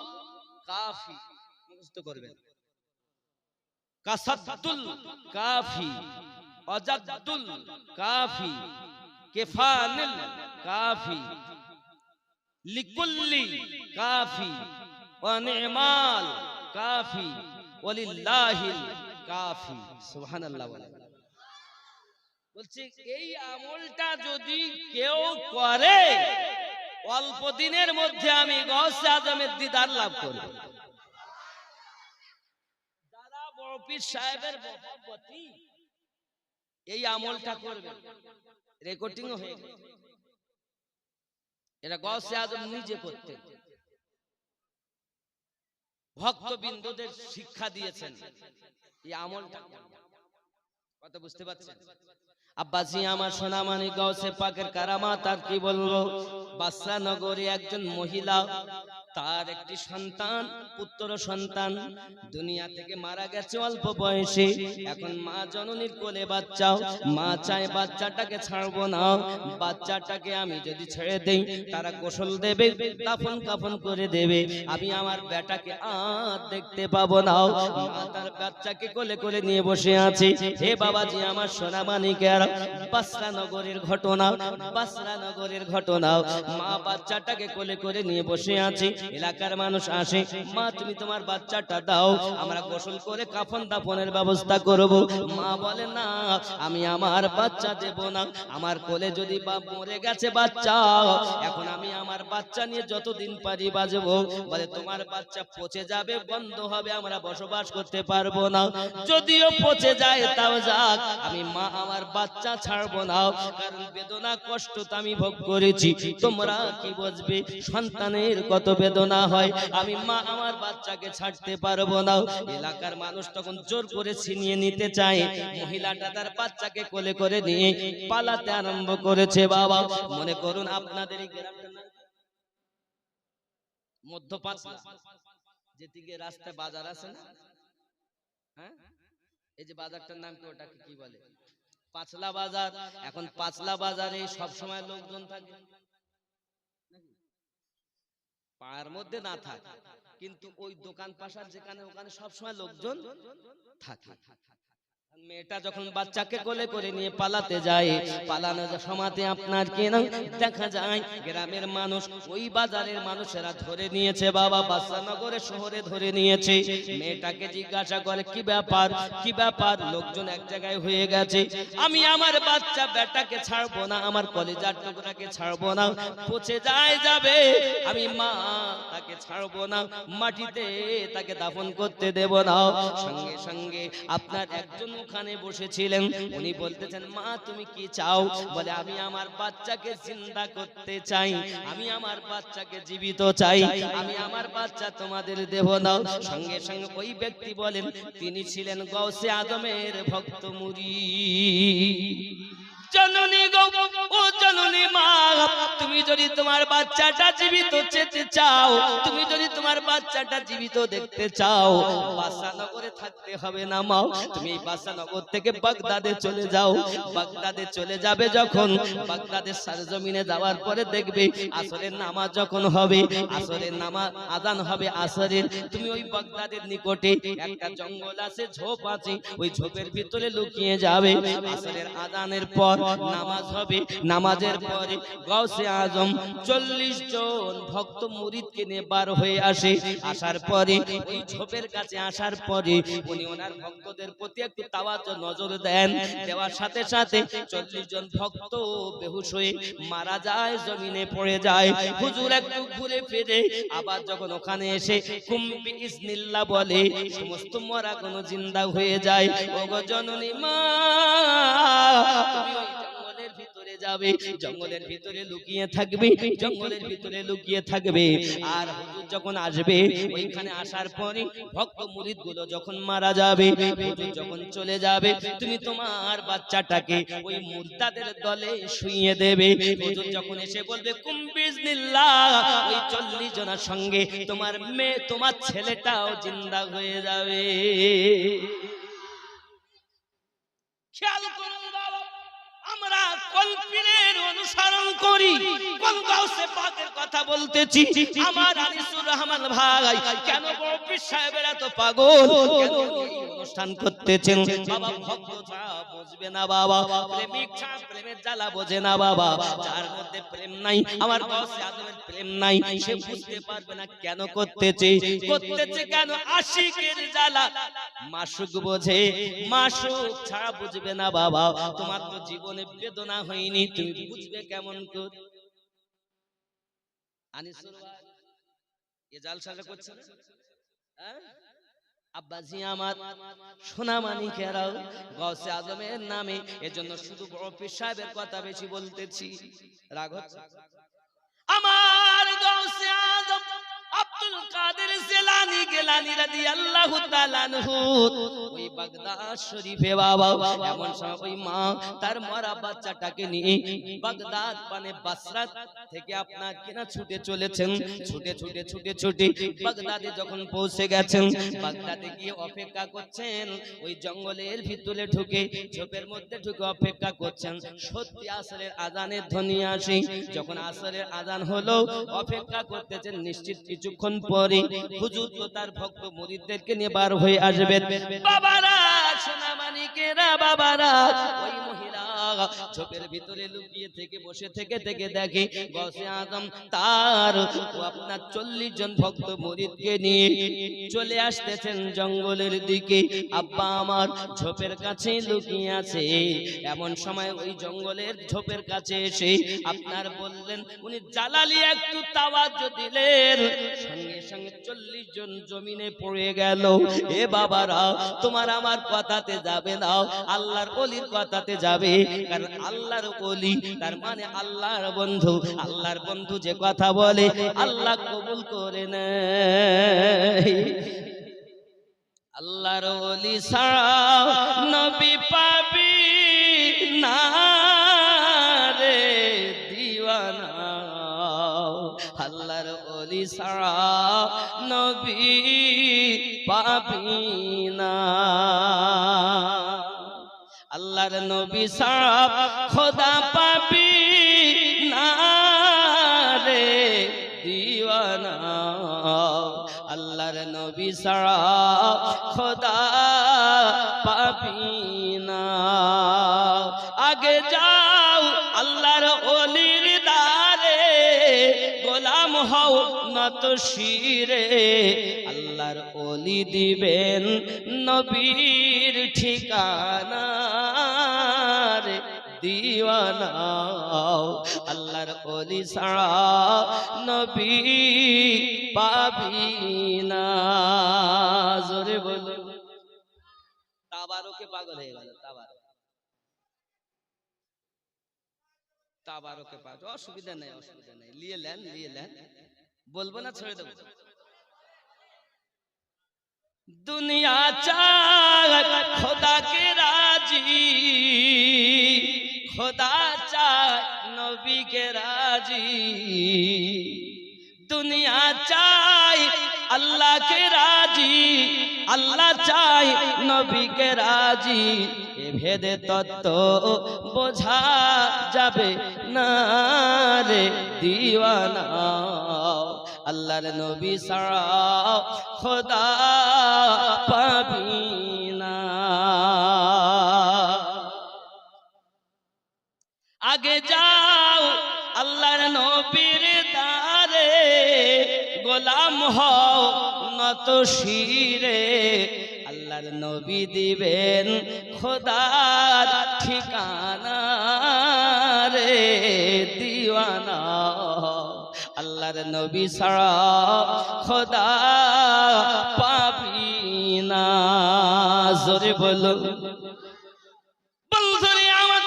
কাফি, মুখস্থ করবেন। কাসাদুল কাফি, অজাদুল কাফি, কিফানুল কাফি, লিকুল্লি কাফি, ওয়া নি'মাল কাফি, ওয়ালিল্লাহিল কাফি। সুবহানাল্লাহ। বলছে এই আমলটা যদি কেউ করে, অল্প দিনের মধ্যে আমি গৌসে আজমের দিদার লাভ করব। পীর সাহেবের মহব্বতি এই আমলটা করবে, রেকর্ডিংও হয়ে গেছে। এটা গৌসে আজম নিজে করতেন, ভক্তবৃন্দদের শিক্ষা দিয়েছেন এই আমলটা। কথা বুঝতে পারছেন? আব্বাসি আমার সোনামানি গৌসে পাকের কারামাত আর কি বলবো। বাসরা নগরে একজন মহিলা তার একটি সন্তান, পুত্র সন্তান দুনিয়া থেকে মারা গেছে অল্প বয়সে। এখন মা জননীর কোলে বাচ্চাও, মা চায় বাচ্চাটাকে ছাড়বো না, বাচ্চাটাকে আমি যদি ছেড়ে দেই তারা গোসল দেবে, দাফন কাফন করে দেবে, আমি আমার বেটাকে আর দেখতে পাবো না। মা তার বাচ্চাকে কোলে কোলে নিয়ে বসে আছে। হে বাবাজি আমার সোনা মানিকেরা, বাসরা নগরের ঘটনা, বাসরা নগরের ঘটনা। মা বাচ্চাটাকে কোলে করে নিয়ে বসে আছে। এলাকার মানুষ আসে, মা তুমি তোমার বাচ্চাটা দাও, আমরা গোসল করে কাফন দাফনের ব্যবস্থা করব। মা বলে না, আমি আমার বাচ্চা দেব না, আমার কোলে যদি বাপ মরে গেছে বাচ্চা, এখন আমি আমার বাচ্চা নিয়ে যতদিন পারি বাজবো। বলে তোমার বাচ্চা পচে যাবে, বন্ধ হবে, আমরা বসবাস করতে পারবো না। যদিও পচে যায় তাও যাক, আমি মা আমার বাচ্চা ছাড়বো না, কারণ বেদনা কষ্ট তো আমি ভোগ করেছি, তোমরা কি বুঝবে সন্তানের কত বেদনা হয়, আমি মা আমার বাচ্চাকে ছাড়তে পারবো না। এলাকার মানুষ তখন জোর করে ছিনিয়ে নিতে চায়। মহিলাটা তার বাচ্চাকে কোলে করে নিয়ে পালাতে আরম্ভ করেছে। বাবা মনে করুন আপনাদের এই গ্রামটার নাম মধ্যপাঁচলা, যেদিকে রাস্তায় বাজার আছে না, হ্যাঁ এই যে বাজারটার নাম কি, ওটাকে কি বলে? পাঁচলা বাজার। এখন পাঁচলা বাজারে সব সময় লোকজন থাকে, পাড়ার মধ্যে না থাকে, কিন্তু ওই দোকান পাশার যেখানে ওখানে সবসময় লোকজন থাকে। মেয়েটা যখন বাচ্চাকে কোলে করে নিয়ে পালাতে যায়, পালানোর সময়তে আপনার কি না দেখা যায় গ্রামের মানুষ, ওই বাজারের মানুষেরা ধরে নিয়েছে। বাবা বাদশাহনগরে শহরে ধরে নিয়েছে। মেয়েটাকে জিজ্ঞাসা করে কি ব্যাপার, কি ব্যাপার, লোকজন এক জায়গায় হয়ে গেছে, আমি আমার বাচ্চা বেটাকে ছাড়বো না, আমার কলিজার টুকরাকে ছাড়বো না, পচে যায় যাবে, আমি মা তাকে ছাড়বো না, মাটিতে তাকে দাফন করতে দেব না। সঙ্গে সঙ্গে আপনার একজন ওখানে বসেছিলেন, উনি বলতেছেন মা তুমি কি চাও? বলে আমি আমার বাচ্চাকে জিন্দা করতে চাই, আমি আমার বাচ্চাকে জীবিত চাই, আমি আমার বাচ্চা তোমাদের দেব না। সঙ্গে সঙ্গে ওই ব্যক্তি বলেন তিনি ছিলেন গৌসে আজমের ভক্ত মুরিদ। জননী গো, ও জননী মা, তুমি যদি তোমার বাচ্চাটা জীবিত চেতে চাও, তুমি যদি তোমার বাচ্চাটা জীবিত দেখতে চাও, বাদশাহনগরে থাকতে হবে না মা, তুমি এই বাদশাহনগর থেকে বাগদাদে চলে যাও। বাগদাদে চলে যাবে যখন, বাগদাদের সরজমিনে যাওয়ার পরে দেখবে আসরের নামাজ যখন হবে, আসরের নামাজ আযান হবে আসরের, তুমি ওই বাগদাদের নিকটে একটা জঙ্গল আছে, ঝোপ আছে, ওই ঝোপের ভিতরে লুকিয়ে যাবে। আসরের আযানের পর নামাজ হবে, নামাজের পরে গাউসে আজম 40 জন ভক্ত মুরিদকে নিয়ে বার হয়ে আসে। আসার পরে ওই ঝোপের কাছে আসার পরে উনি ওনার ভক্তদের প্রতি একটু তাওয়াজ্জুহ নজর দেন, দেওয়ার সাথে সাথে 40 জন ভক্ত বেহুশ হয়ে মারা যায়, জমিনে পড়ে যায়। হুজুর একটু ঘুরে ফিরে আবার যখন ওখানে এসে কুম বিইজনিল্লাহ বলে, সমস্ত মরা কোন জিন্দা হয়ে যায়। ওগো জননী মা, তুমি ওই জঙ্গলের ভিতরে যাবে, জঙ্গলের ভিতরে লুকিয়ে থাকবে, জঙ্গলের ভিতরে লুকিয়ে থাকবে। আর হুজুর যখন আসবে, ওইখানে আসার পরে ভক্ত মুরিদ গুলো যখন মারা যাবে, হুজুর যখন চলে যাবে, তুমি তোমার বাচ্চাটাকে ওই মুরতাদের দলে শুইয়ে দেবে। হুজুর যখন এসে বলবে কুম বিইজনিল্লাহ, ওই 40 জনের সঙ্গে তোমার মেয়ে, তোমার ছেলেটাও জিন্দা হয়ে যাবে। খেয়াল করুন বাবা, আমরা কোন পীরের অনুসরণ করি, কোন গাউসে পাকের কথা বলতেছি? আমার আনিসুর রহমান ভাই কেন বড় পীর সাহেবের এত পাগল, কেন এই অনুষ্ঠান করতেছেন? বাবা ভক্ত ছাড়া বুঝবে না বাবা, প্রেমিক ছাড়া প্রেমের জ্বালা বোঝে না বাবা। যার মধ্যে প্রেম নাই, আমার গাউসে আজমের প্রেম নাই, সে বুঝতে পারবে না কেন করতেছে, করতেছে কেন। আশিকের জ্বালা মাসুক বোঝে, মাসুক ছাড়া বুঝবে না বাবা। তোমার তো জীবনে বেদনা হয়নি, তুমি বুঝবে কেমন করে? আনিসুর ভাই এ জালসাটা করছে না, হ্যাঁ? আব্বাজি আমার সোনা মানিকেরাও, গাউসে আজমের নামে, এজন্য শুধু বড় পীর সাহেবের কথা বেশি বলতেছি, রাগ হচ্ছে? আমার গাউসে আজম আব্দুল কাদের জিলানী বাগদাদি রাদিয়াল্লাহু তাআলা আনহু ওই বাগদাদ শরীফে বাবা এমন সময় ওই মা তার মরা বাচ্চাটাকে নিয়ে বাগদাদ মানে বাসরা থেকে আপনার কিনা ছুটে চলেছেন ছুটে বাগদাদে যখন পৌঁছে গেছেন বাগদাদে গিয়ে অপেক্ষা করছেন ওই জঙ্গলের ভিতরে ঢুকে ঝোপের মধ্যে ঢুকে অপেক্ষা করছেন সত্যি আসরের আজানের ধ্বনি আসে যখন আসরের আজান হলো অপেক্ষা করতেছেন নিশ্চিত কিছুক্ষণ পরে হুজুর তো তার ভক্ত মুরিদদেরকে নিয়ে বার হয়ে আসবেন বাবারা সোনা মানিকেরা বাবারা ওই মহিলা ঝোপের ভিতরে লুকিয়ে থেকে বসে থেকে দেখে গৌসে আজম তার আপনার 40 জন ভক্ত মুরিদকে নিয়ে চলে আসতেছেন জঙ্গলের দিকে আব্বা আমার ঝোপের কাছে লুকিয়ে আছে এমন সময় ওই জঙ্গলের ঝোপের কাছে এসে আপনার বললেন উনি জালালি একটু তাওয়াজ দিলেন সঙ্গে সঙ্গে 40 জন জমিনে পড়ে গেল এ বাবারা তোমার আমার কথাতে যাবে না আল্লাহর ওলির কথাতে যাবে কারণ আল্লাহর ওলি তার মানে আল্লাহর বন্ধু যে কথা বলে আল্লাহ কবুল করে নেয় আল্লাহর ওলি ছাড়া নবী পাবি না রে দিওয়ানা আল্লাহর ওলি ছাড়া নবী পাবি না আল্লাহর নবী ছাড়া খোদা পাবি না রে দিওয়ানা আল্লাহর নবী ছাড়া খোদা পাবি না আগে যাও আল্লাহর ওলির দারে গোলাম হও নত শিরে আল্লাহর ওলি দিবেন নবীর ঠিকানা রে দিওয়ানা আল্লাহর ওলি ছাড়া নবী পাবি না জোরে বলো তাবারকে পাগল হয়ে গেল তাবারকে পাগল অসুবিধা নাই নিয়ে নেন বলবো না ছেড়ে দেবো দুনিয়া চায় খোদা কে রাজি খোদা চায় নবী কে রাজি দুনিয়া চায় আল্লাহ কে রাজি আল্লাহ চায় নবী কে রাজি এ ভেদে তত্ত্ব বোঝা যাবে না রে দিওয়ানা আল্লাহর নবী ছাড়া খোদা পাবি না আগে যাও আল্লাহর নবীর দারে গোলাম হও নত শিরে আল্লাহর নবী দিবেন খোদার ঠিকানা রে দিওয়ানা আল্লাহর নবী ছাড়া খোদা পাবি না জোরে বলো বন্ধুরে আমার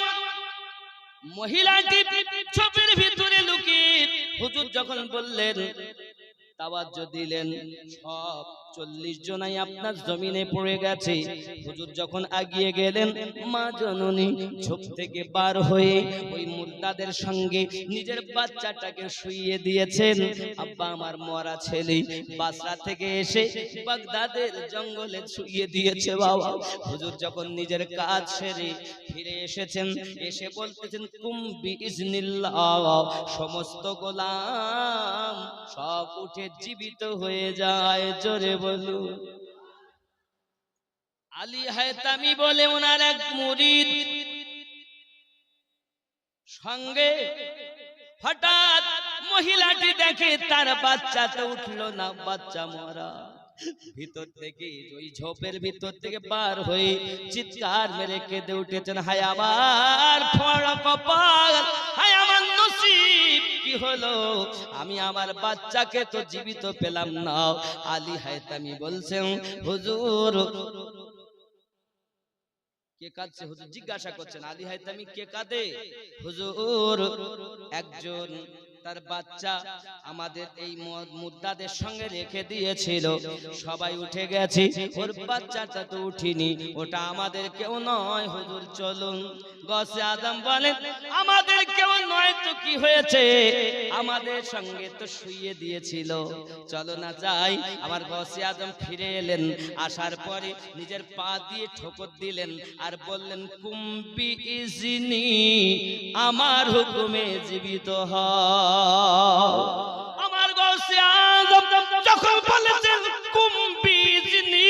মহিলাটি ঝোপের ভিতরে লুকিয়ে হুজুর যখন বললেন তাওয়াজ্জ দিলেন সব 40 জনাই আপনার জমিনে পড়ে গেছে হুজুর যখন আগিয়ে গেলেন মা জননী ঝোপ থেকে বার হয়ে ওই মুর্দাদের সঙ্গে নিজের বাচ্চাটাকে শুইয়ে দিয়েছেন আব্বা আমার মরা ছেলে বাসরা থেকে এসে বাগদাদের জঙ্গলে শুইয়ে দিয়েছে বাবা হুজুর যখন নিজের কাজ সেরে ফিরে এসেছেন এসে বলতেছেন কুম বিইজনিল্লাহ সমস্ত গোলাম সব উঠে জীবিত হয়ে যায় জোরে বলু আলী হায়তামি বলে ওনার এক মুরিদ সঙ্গে হঠাৎ মহিলাটি দেখে তার বাচ্চা তো উঠলো না বাচ্চা মরা ভিতর থেকে ওই ঝোপের ভিতর থেকে বার হয়ে চিৎকার মেরে কেঁদে উঠেছেন হায় আমার ফড়া কপাল হায় আমার নসিব কি হলো আমি আমার বাচ্চাকে তো জীবিত পেলাম না আলী হায়তামি বলছেন হুজুর কে কাঁদছে হুজুর জিজ্ঞাসা করছেন আলী হায়তামি কে কাঁদে হুজুর একজন তার বাচ্চা আমাদের এই মুর্দাদের সঙ্গে রেখে দিয়েছিল, সবাই উঠে গেছে, ওর বাচ্চাটা তো উঠিনি, ওটা আমাদের কেউ নয় হুজুর চলুন। গৌসে আজম বলেন আমাদের কেউ নয় তো কি হয়েছে, আমাদের সঙ্গে তো শুইয়ে দিয়েছিল, চলো না যাই। আমার গৌসে আজম ফিরে এলেন, আসার পরে নিজের পা দিয়ে ঠোকর দিলেন আর বললেন কুম্বি ইজনি, আমার হুকুমে জীবিত হও। আমার গৌসে আজম যখন বলেছেন কুম্বি ইজনি,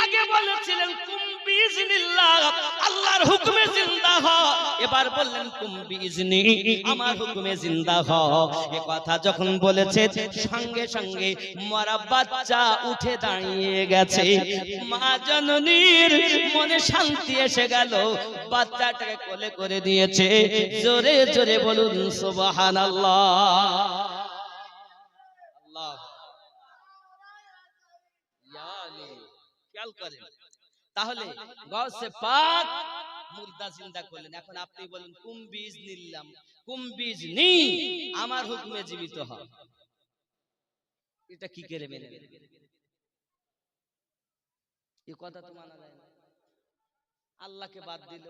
আগে বলেছিলেন কুম্বি ইজনিল্লাহ, আল্লাহর হুকুমে জিন্দা হও, এবার বললেন কুম্বি ইজনি, আমার হুকুমে জিন্দা হও। এই কথা যখন বলেছে সঙ্গে সঙ্গে মরা বাচ্চা উঠে দাঁড়িয়ে গেছে। মা জননীর মনে শান্তি এসে গেল, বাচ্চাটাকে কোলে করে দিয়েছে। জোরে জোরে বলুন সুবহানাল্লাহ। আল্লাহ খেয়াল করেন, তাহলে গৌসে পাক মুর্দা জিন্দা করলেন। এখন আপনি বলেন কুম্বিজ নিলাম, কুম্বিজ নি, আমার হুকুমে জীবিত হয়, এটা কি করে মেনে নেবেন? এই কথা তো মানা যায় না। আল্লাহকে বাদ দিল।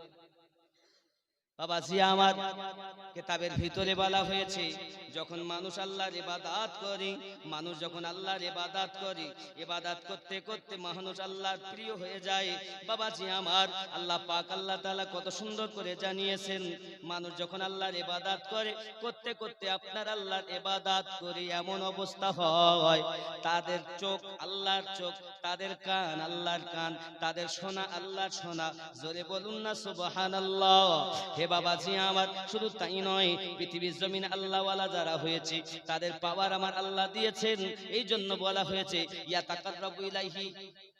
বাবাজি আমার, কিতাবের ভিতরে বলা হয়েছে যখন মানুষ আল্লাহর ইবাদত করে, মানুষ যখন আল্লাহর ইবাদত করে, ইবাদত করতে করতে মানুষ আল্লাহর প্রিয় হয়ে যায়। বাবাজি আমার, আল্লাহ পাক আল্লাহ তাআলা কত সুন্দর করে জানিয়েছেন, মানুষ যখন আল্লাহর ইবাদত করে, করতে করতে আপনার আল্লাহর ইবাদত করে এমন অবস্থা হয়, তাদের চোখ আল্লাহর চোখ, তাদের কান আল্লাহর কান, তাদের শোনা আল্লাহর শোনা। জোরে বলুন না সুবহানাল্লাহ। বাবাজি আমার, শুধু তাই নয়, পৃথিবীর জমিনে আল্লাহওয়ালা যারা হয়েছে তাদের পাওয়ার আমার আল্লাহ দিয়েছেন। এই জন্য বলা হয়েছে ইয়াতাকাররাবু ইলাইহি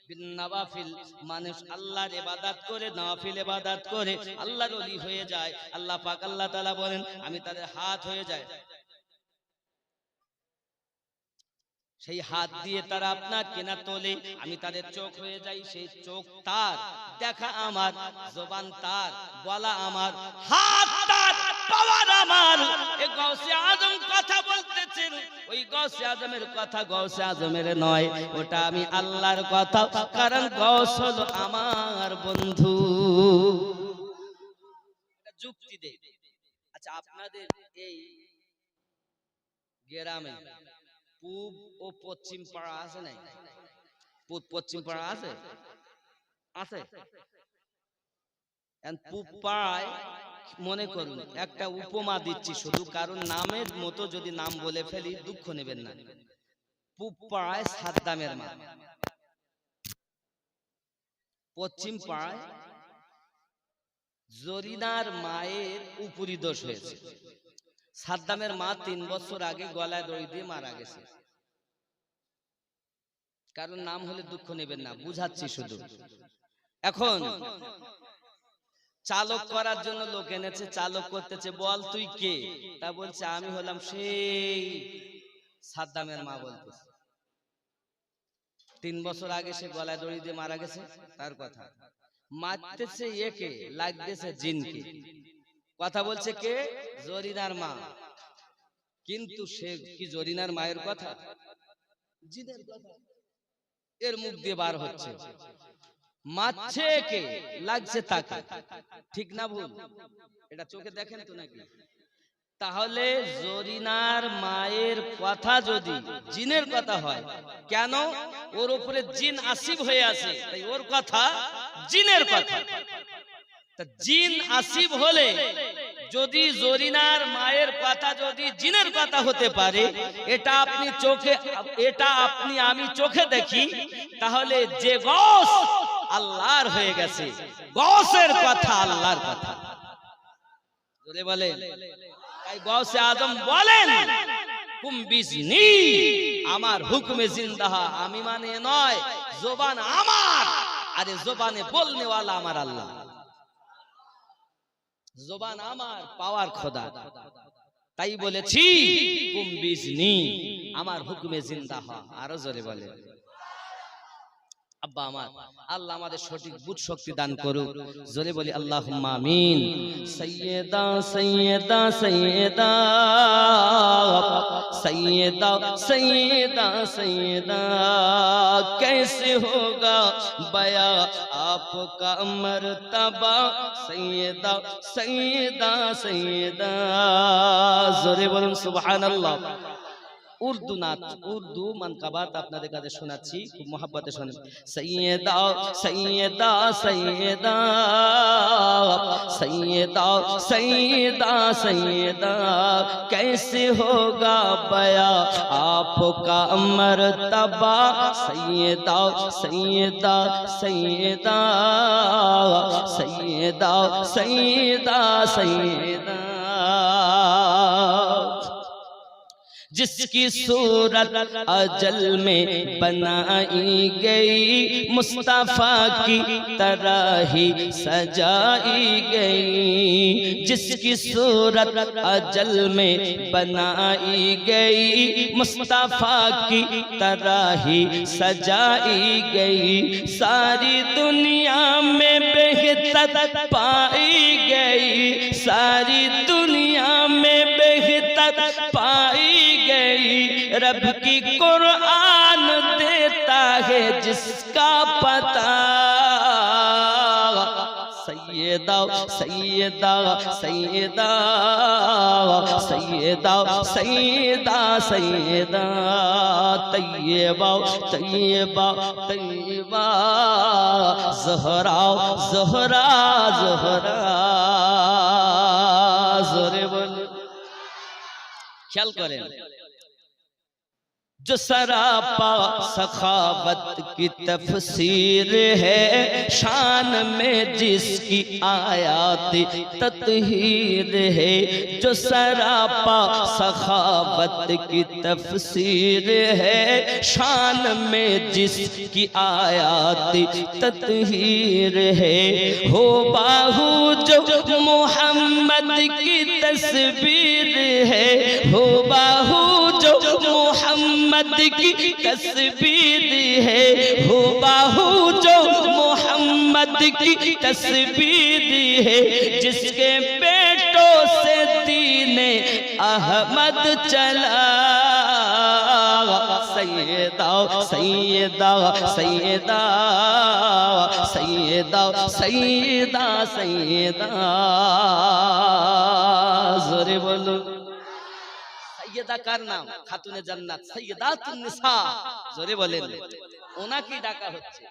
বিন-নওয়াফিল, মানুষ আল্লাহর ইবাদত করে, নওয়াফিল ইবাদত করে আল্লাহর ওলি হয়ে যায়। আল্লাহ পাক আল্লাহ তাআলা বলেন আমি তাদের হাত হয়ে যায়, সেই হাত দিয়ে তারা আপনার কেনা তোলে, আমি তাদের চোখ হয়ে যাই, সেই চোখ তার, দেখা আমার, জবান তার, বলা আমার, হাত তার, পাওয়ার আমার। এই গৌসে আজম কথা বলতেছেন, ওই গৌসে আজমের কথা গৌসে আজমের নয়, ওটা আমি আল্লাহর কথা, কারণ গৌস হলো আমার বন্ধু। যুক্তি দেই। আচ্ছা, আপনাদের এই গ্রামে পূব ও পশ্চিম পাড়া আছে নাই? পূব পশ্চিম পাড়া আছে? আছে। পূব পাড়ায় মনে করুন, একটা উপমা দিচ্ছি শুধু, কারণ নামের মতো যদি নাম বলে ফেলি দুঃখ নেবেন না। পূব পাড়ায় সাদ্দামের মা, পশ্চিম পাড়ায় জরিনার মায়ের উপরি দোষ হয়েছে। সাদ্দামের মা 3 বছর আগে গলায় দড়ি দিয়ে মারা গেছে। কারণ নাম হলে দুঃখ নেবেন না, বুঝাচ্ছি শুধু। এখন চালক করার জন্য লোক এনেছে, চালক করতেছে, বল তুই কে? তা বলছে আমি হলাম সেই সাদ্দামের মা। বলতেছে 3 বছর আগে সে গলায় দড়ি দিয়ে মারা গেছে, তার কথা। মারতেছে একে, লাগতেছে জিনকে। কথা বলছে কে? জরিনার মা। কিন্তু সে কি জরিনার মায়ের কথা? জিনের কথা এর মুখ দিয়ে বার হচ্ছে। মারছে কে, লাগছে তাকে। ঠিক না ভুল? এটা চোখে দেখেন তো নাকি? তাহলে জরিনার মায়ের কথা যদি জিনের কথা হয়, কেন? ওর উপরে জিন আসিব হয়ে আছে, তাই ওর কথা জিনের কথা। তা জিন আসিব হলে যদি জরিনার মায়ের কথা যদি জিনের কথা হতে পারে, এটা আপনি চোখে, এটা আপনি আমি চোখে দেখি, তাহলে যে গৌস আল্লাহর হয়ে গেছে, গৌসের কথা আল্লাহর কথা। জোরে বলে। তাই গৌসে আজম বলেন কুম্বিজনি, আমার হুকুমে জিন্দা, আমি মানে নয়, জবান আমার, আরে জবানে বলনে ওয়ালা আমার আল্লাহ, জবান আমার, পাওয়ার খোদা। তাই বলেছি কুম্বিজনি, আমার হুকুমে জিন্দা হ। আরো জোরে বলে আব্বা আমার, আল্লাহ আমাদের সঠিক বুঝ শক্তি দান করুক। জোরে বলি আল্লাহুম্মা আমিন। সাইয়্যিদা সাইয়্যিদা সাইয়্যিদা সাইয়্যিদা সাইয়্যিদা সাইয়্যিদা कैसे होगा बया आपका मर्तबा सैयदा सैयदा सैयदा। जोरे बोलুন সুবহানাল্লাহ। উর্দু নাচ, উর্দু মানকাবাত আপনাদের কাছে শোনাচ্ছি, খুব মহব্বতে শোনেন। সাইয়্যিদা সাইয়্যিদা সাইয়্যিদা সাইয়্যিদা সাইয়্যিদা সাইয়্যিদা कैसे होगा बया आपका मर्तबा सैयदा सैयदा सैयदा सैयदा सैयदा सैयदा। जिसकी सूरत अजल में बनाई गई मुस्तफा की तरह ही सजाई गई। जिसकी सूरत अजल में बनाई गई मुस्तफा की तरह ही सजाई गई। सारी दुनिया में बेहतर पाई गई, सारी दुनिया में बेहतर पाई गई। रब की कुरान देता है जिसका पता। सैयदा सैयदा सैयदा सैयदा सैयदा सैयदा तैयबा तैयबा तैयबा ज़हरा ज़हरा ज़हरा। जोरे बोल, ख्याल करें। जो सरापा सखावत की तफसीर है, शान में जिसकी आयात तत्हीर है। जो सरापा सखावत की तफसीर है, शान में जिसकी आयात तत्हीर है। हो बाहू जो मोहम्मद की तस्वीर है, हो बाहू जो मोहम्मद की तस्वीर है, हो बाहू जो मोहम्मद की तस्वीर है। जिसके पेटों से दीने अहमद चला। सैयदा सैयदा सैयदा सैयदा सैयदा सैयदा। जोरे बोलो। सैयदा कार नाम? खातुने জান্নাত সৈয়দাতুন নিসা। জোরে বলেন, ওনাকে ডাকা হচ্ছে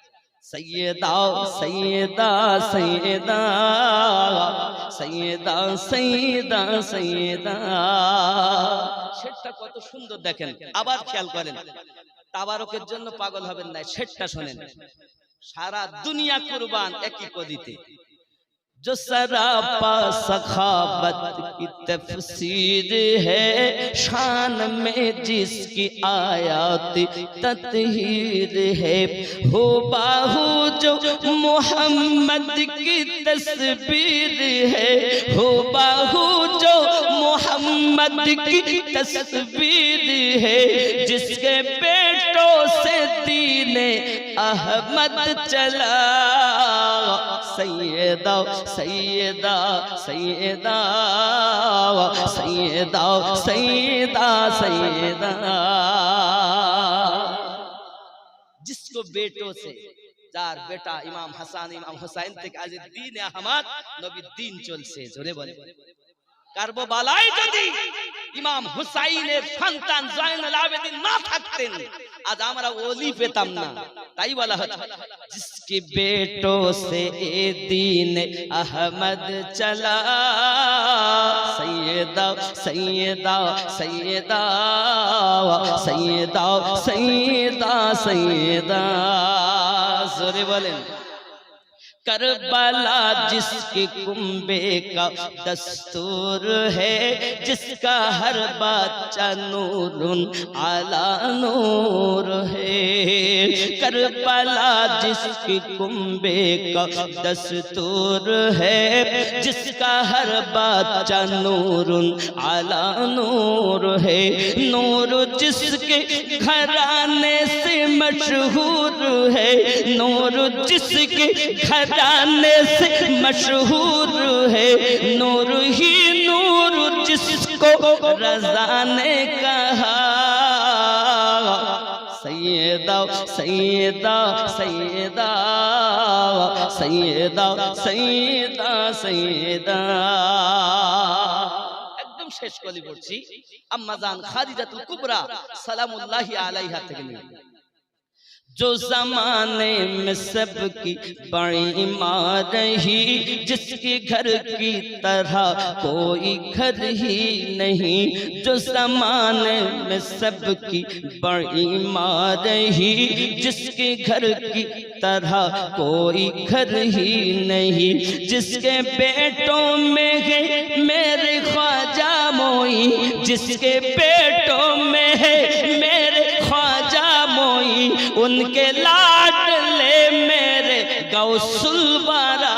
সৈয়দা সৈয়দা সৈয়দা সৈয়দা সৈয়দা সৈয়দা। শেরটা কত সুন্দর দেখেন, আবার খেয়াল করেন। তাবারকের জন্য পাগল হবেন না, শেরটা শুনেন। সারা দুনিয়া কুরবান একই কদিতে। जो सरापा सखावत की तफसीर है, शान में जिसकी आयात तत्हीर है। हो बाहू जो मोहम्मद की तस्वीर है, हो बाहू जो मोहम्मद की तस्वीर है। जिसके पेटों से दीने अहमद चला। सैयदा सैयदा सैयदा सैयदा सैयदा सैयदा। जिसको बेटों से, যার বেটা ইমাম হাসান ইমাম হুসাইন থেকে আজ দ্বীন আহমদ নবীর দ্বীন চলছে। জোরে বলে, কারবালায় যদি ইমাম হুসাইনের সন্তান জয়নুল আবেদিন না থাকতেন, आज हमारा ओली पेताम ना। ताई वाला जिसके बेटों से ए दीन अहमद चला। सैयदा सैयदा सैयदा सैयदा सैयदा सैयदा। जोरे बोलें। करबला जिसके कुंबे का दस्तूर है, जिसका हर बच्चा नूरुन आला नूर है। करबला जिसके कुंबे का दस्तूर है, जिसका हर बच्चा नूरुन आला नूर है। नूर जिसके घराने से मशहूर है, नूर जिसके घराने से मशहूर है। नूर ही नूर जिसको रज़ा ने कहा, सैयदा सैयदा सैयदा सैयदा सैयदा सैयदा। একদম শেষ কলি পড়ছি। আম্মা জান খাদিজাতুল কুবরা সালামুল্লাহি আলাইহা থেকে নিয়ে, जो ज़माने में सबकी बड़ी माँ रही, जिसके घर की तरह कोई घर ही नहीं। जो ज़माने में सबकी बड़ी माँ रही, जिसके घर की तरह कोई घर ही नहीं। जिसके बेटों में है मेरे ख्वाजा मोई, जिसके बेटों में है मेरे ख्वाजा मोई, उनके लाडले मेरे गौसुल वारा।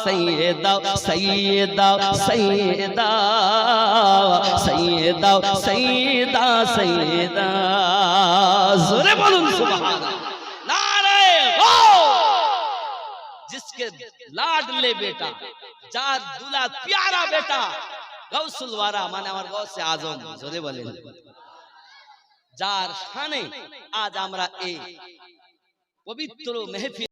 सैयदा सैयदा सैयदा सैयदा सैयदा सैयदा। जोरे बोलूं सुभान अल्लाह, नारे गौस। जिसके लाडले बेटा, जार दुला प्यारा बेटा गौसुल वारा, माने আমার গৌসে আজম। জোরে বলেন, যার শানে আজ আমরা এই পবিত্র মেহফিল